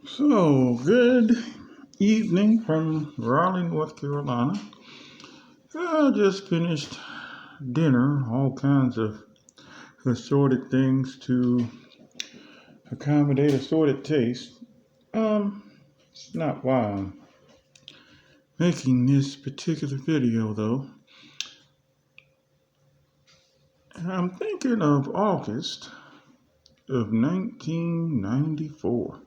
So, good evening from Raleigh, North Carolina. I just finished dinner, all kinds of assorted things to accommodate assorted taste. It's not why I'm making this particular video though. I'm thinking of August of 1994.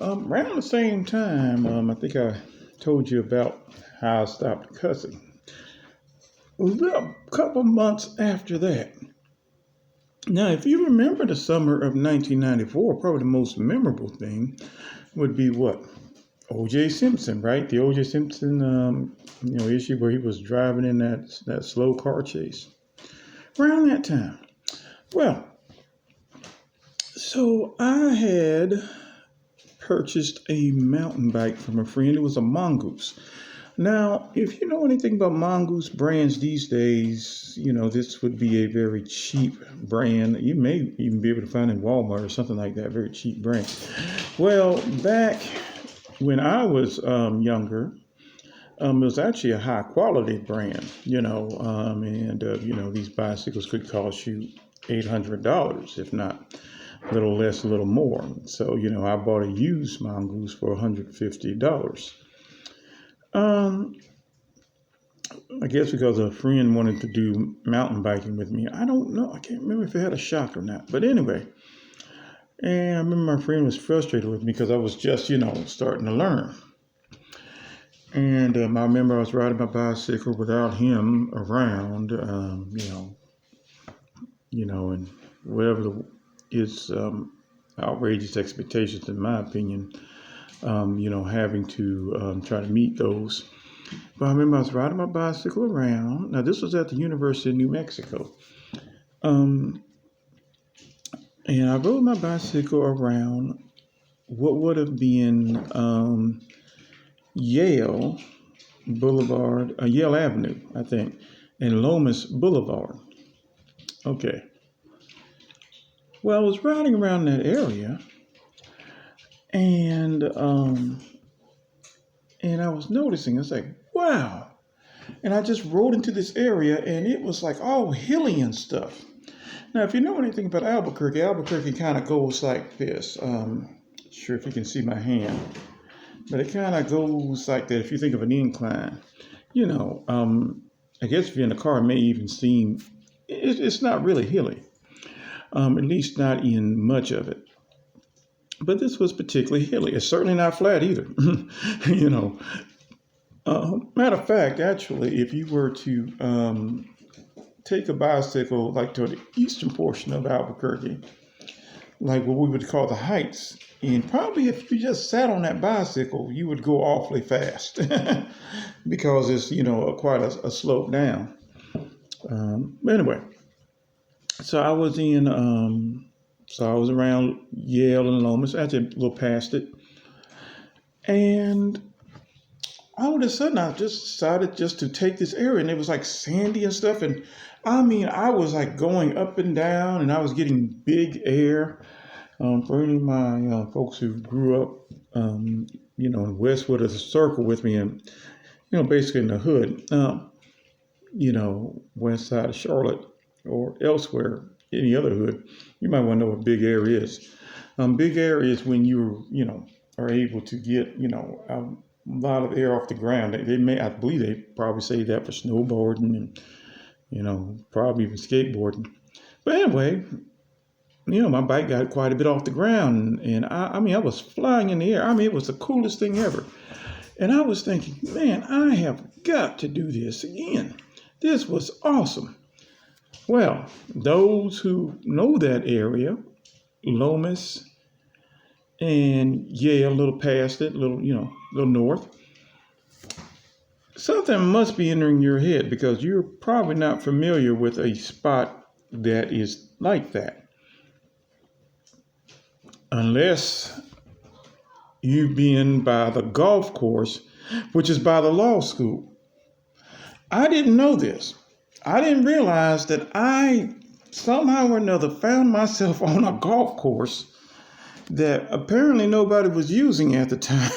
Around the same time, I think I told you about how I stopped cussing. A couple months after that. Now, if you remember the summer of 1994, probably the most memorable thing would be what? O.J. Simpson, right? The O.J. Simpson, issue where he was driving in that slow car chase. Around that time. Well, so I had purchased a mountain bike from a friend. It was a Mongoose. Now, if you know anything about Mongoose brands these days, this would be a very cheap brand. You may even be able to find in Walmart or something like that, very cheap brand. Well, back when I was younger, it was actually a high quality brand, these bicycles could cost you $800, if not a little less, a little more. So, I bought a used Mongoose for $150. I guess because a friend wanted to do mountain biking with me. I don't know. I can't remember if it had a shock or not. But anyway, and I remember my friend was frustrated with me because I was just, starting to learn. And I remember I was riding my bicycle without him around, and whatever his outrageous expectations, in my opinion, having to try to meet those. But I remember I was riding my bicycle around. Now, this was at the University of New Mexico. And I rode my bicycle around what would have been Yale Boulevard, Yale Avenue, I think, and Lomas Boulevard. Okay. Well, I was riding around that area, and I was noticing, I was like, wow. And I just rode into this area, and it was like all hilly and stuff. Now, if you know anything about Albuquerque kind of goes like this. Sure if you can see my hand. But it kind of goes like that if you think of an incline. I guess if you're in the car, it may even seem, it's not really hilly. At least not in much of it. But this was particularly hilly. It's certainly not flat either. Matter of fact, actually, if you were to take a bicycle like to the eastern portion of Albuquerque, like what we would call the Heights, and probably if you just sat on that bicycle, you would go awfully fast because it's, quite a slope down. But anyway, so I was around Yale and Lomas, actually a little past it. And all of a sudden, I just decided just to take this area, and it was like sandy and stuff. And I mean, I was like going up and down, and I was getting big air. For any of my folks who grew up, in Westwood as a circle with me, and basically in the hood, west side of Charlotte or elsewhere, any other hood, you might want to know what big air is. Big air is when you are able to get a lot of air off the ground. I believe they probably say that for snowboarding and probably even skateboarding. But anyway, my bike got quite a bit off the ground, and I was flying in the air. It was the coolest thing ever. And I was thinking, man, I have got to do this again. This was awesome. Well, those who know that area, Lomas and Yale, a little past it, a little north, something must be entering your head because you're probably not familiar with a spot that is like that. Unless you've been by the golf course, which is by the law school. I didn't know this. I didn't realize that I somehow or another found myself on a golf course that apparently nobody was using at the time.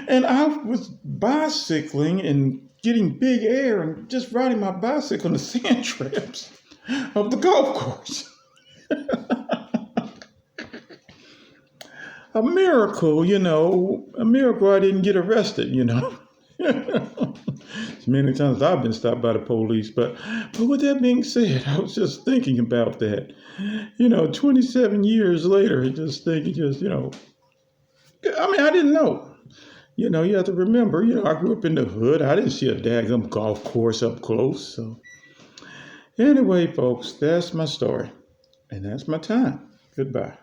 And I was bicycling and getting big air and just riding my bicycle on the sand traps of the golf course. A miracle, a miracle I didn't get arrested. Many times I've been stopped by the police, but with that being said, I was just thinking about that. 27 years later, just thinking, I didn't know. You have to remember, I grew up in the hood. I didn't see a daggum golf course up close. So anyway, folks, that's my story. And that's my time. Goodbye.